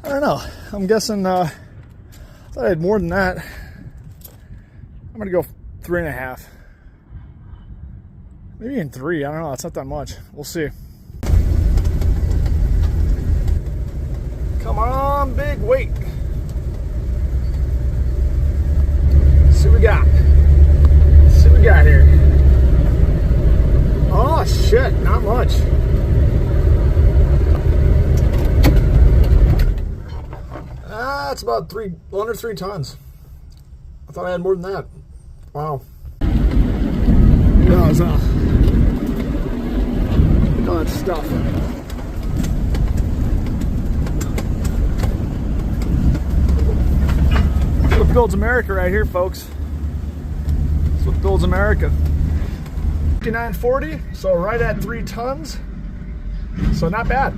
I don't know. I'm guessing, I thought I had more than that. I'm gonna go 3.5. Maybe even 3, I don't know, it's not that much. We'll see. Come on, big weight. Let's see what we got. Let's see what we got here. Oh shit, not much. It's about under 3 tons. I thought I had more than that. Wow. Look at all that stuff. That's what builds America right here, folks. That's what builds America. 59.40, so right at 3 tons. So not bad.